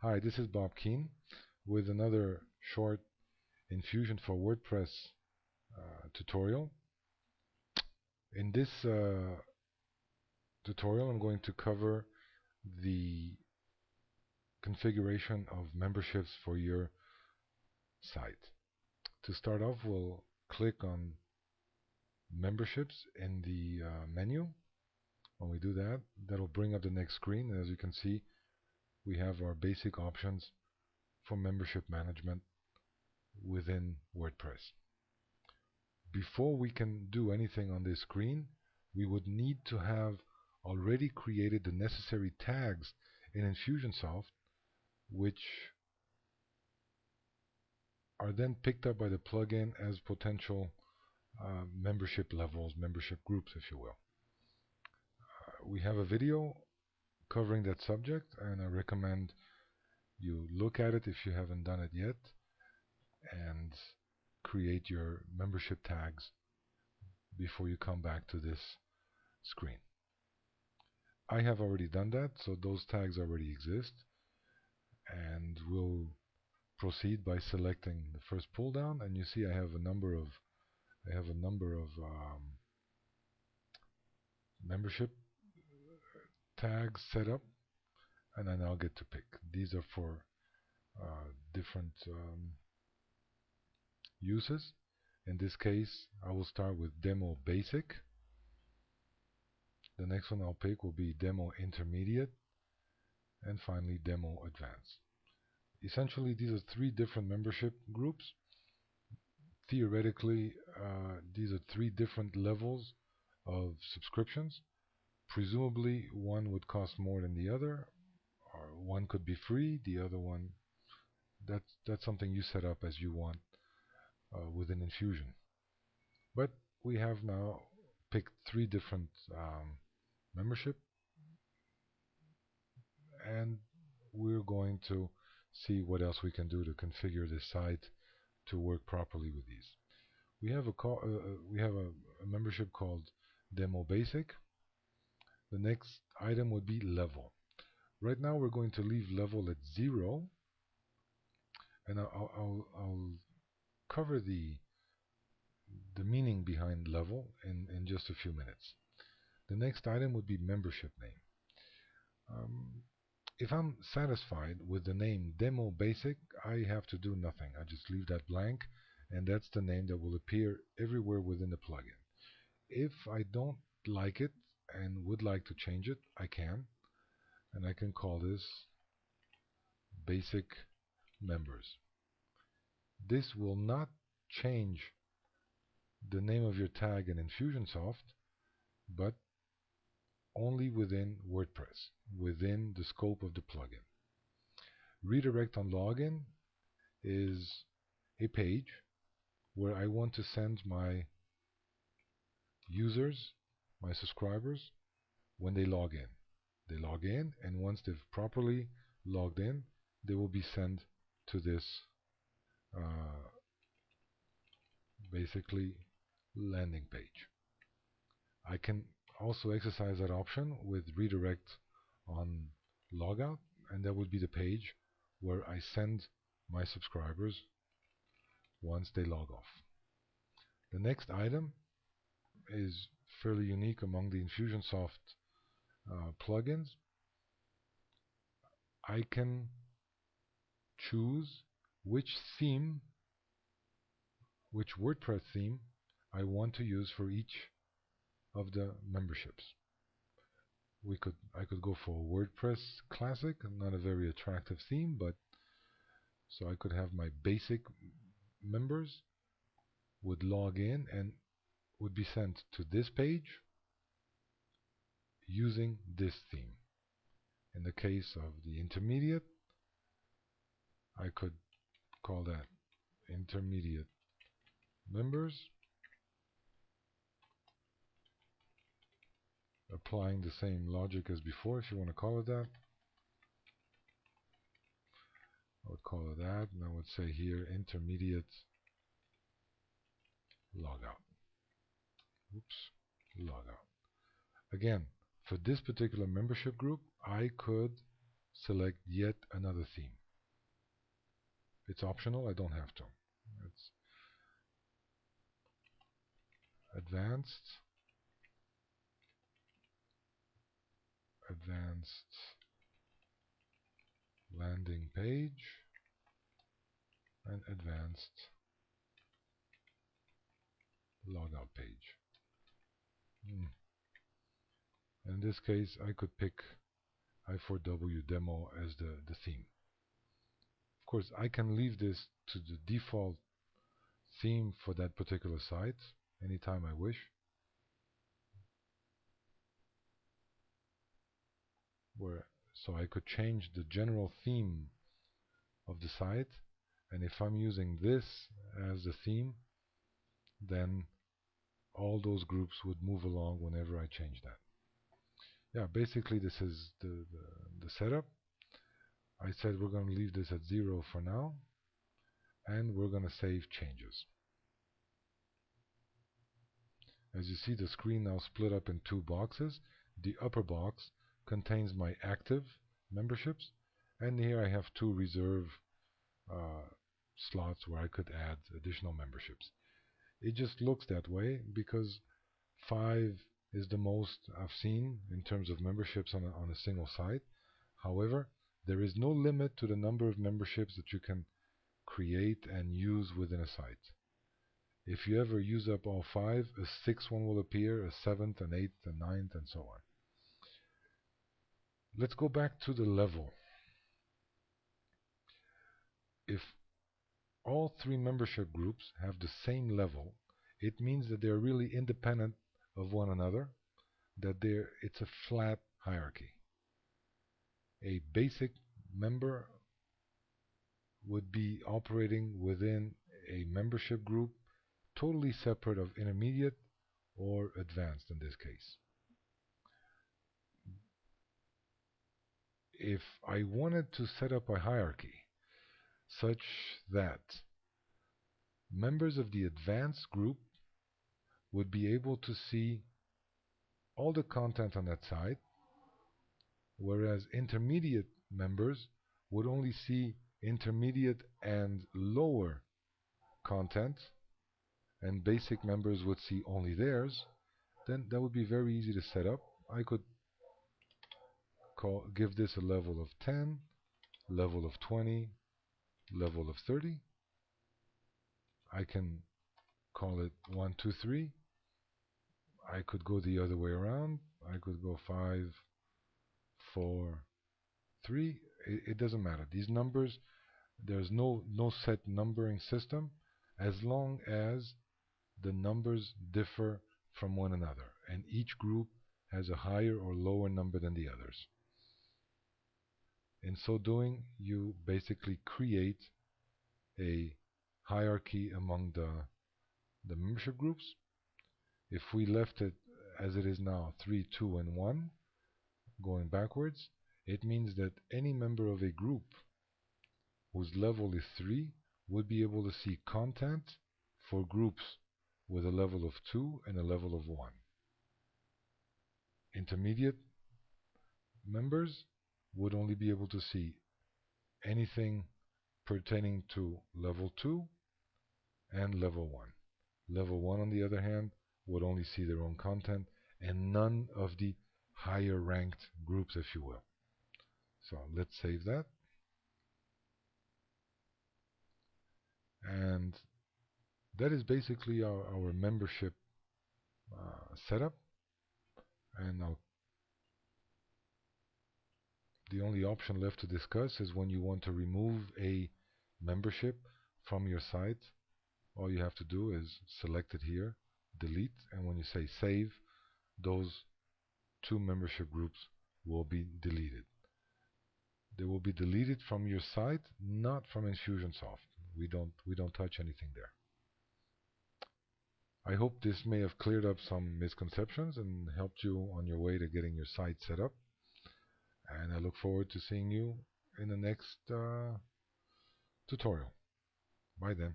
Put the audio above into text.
Hi, this is Bob Keane with another short Infusion for WordPress tutorial. In this tutorial, I'm going to cover the configuration of memberships for your site. To start off, we'll click on memberships in the menu. When we do that, that'll bring up the next screen. As you can see, we have our basic options for membership management within WordPress. Before we can do anything on this screen, we would need to have already created the necessary tags in Infusionsoft, which are then picked up by the plugin as potential membership levels, membership groups, if you will. We have a video covering that subject, and I recommend you look at it if you haven't done it yet and create your membership tags before you come back to this screen. I have already done that, so those tags already exist, and we'll proceed by selecting the first pull down, and you see I have a number of membership tags set up, and I now get to pick. These are for different uses. In this case, I will start with Demo Basic. The next one I'll pick will be Demo Intermediate, and finally Demo Advanced. Essentially, these are three different membership groups. Theoretically, these are three different levels of subscriptions. Presumably, one would cost more than the other, or one could be free, the other one, that's something you set up as you want within Infusion. But we have now picked three different membership, and we're going to see what else we can do to configure this site to work properly with these. We have a membership called Demo Basic. The next item would be level. Right now we're going to leave level at 0, and I'll cover the meaning behind level in just a few minutes. The next item would be membership name. If I'm satisfied with the name Demo Basic, I have to do nothing. I just leave that blank, and that's the name that will appear everywhere within the plugin. If I don't like it and would like to change it, I can, and I can call this Basic Members. This will not change the name of your tag in Infusionsoft, but only within WordPress, within the scope of the plugin. Redirect on login is a page where I want to send my users, my subscribers, when they log in. They log in, and once they've properly logged in, they will be sent to this basically landing page. I can also exercise that option with redirect on logout, and that would be the page where I send my subscribers once they log off. The next item is fairly unique among the Infusionsoft plugins. I can choose which WordPress theme I want to use for each of the memberships. I could go for WordPress Classic, not a very attractive theme, but so I could have my basic members would log in and would be sent to this page using this theme. In the case of the intermediate, I could call that intermediate members, applying the same logic as before, if you want to call it that. I would call it that, and I would say here intermediate logout. Oops, logout. Again, for this particular membership group, I could select yet another theme. It's optional, I don't have to. It's advanced, advanced landing page, and advanced logout page. In this case, I could pick i4W demo as the theme. Of course, I can leave this to the default theme for that particular site anytime I wish. So I could change the general theme of the site, and if I'm using this as the theme, then all those groups would move along whenever I change that. Yeah, basically this is the setup. I said we're going to leave this at 0 for now, and we're going to save changes. As you see, the screen now split up in two boxes. The upper box contains my active memberships, and here I have two reserve slots where I could add additional memberships. It just looks that way because 5 is the most I've seen in terms of memberships on a single site. However, there is no limit to the number of memberships that you can create and use within a site. If you ever use up all 5, a 6th one will appear, a 7th, an 8th, a 9th, and so on. Let's go back to the level. If all 3 membership groups have the same level, it means that they're really independent of one another, that it's a flat hierarchy. A basic member would be operating within a membership group totally separate of intermediate or advanced in this case. If I wanted to set up a hierarchy such that members of the advanced group would be able to see all the content on that site, whereas intermediate members would only see intermediate and lower content, and basic members would see only theirs, then that would be very easy to set up. I could give this a level of 10, level of 20, level of 30. I can call it 1, 2, 3. I could go the other way around. I could go 5, 4, 3. It doesn't matter. These numbers, there's no set numbering system as long as the numbers differ from one another, and each group has a higher or lower number than the others. In so doing, you basically create a hierarchy among the membership groups. If we left it as it is now, 3, 2, and 1, going backwards, it means that any member of a group whose level is 3 would be able to see content for groups with a level of 2 and a level of 1. Intermediate members would only be able to see anything pertaining to level 2 and level 1. Level 1, on the other hand, would only see their own content and none of the higher ranked groups, if you will. So let's save that. And that is basically our membership setup. And now the only option left to discuss is when you want to remove a membership from your site. All you have to do is select it here, delete, and when you say save, those 2 membership groups will be deleted. They will be deleted from your site, not from Infusionsoft. We don't touch anything there. I hope this may have cleared up some misconceptions and helped you on your way to getting your site set up. And I look forward to seeing you in the next tutorial. Bye then.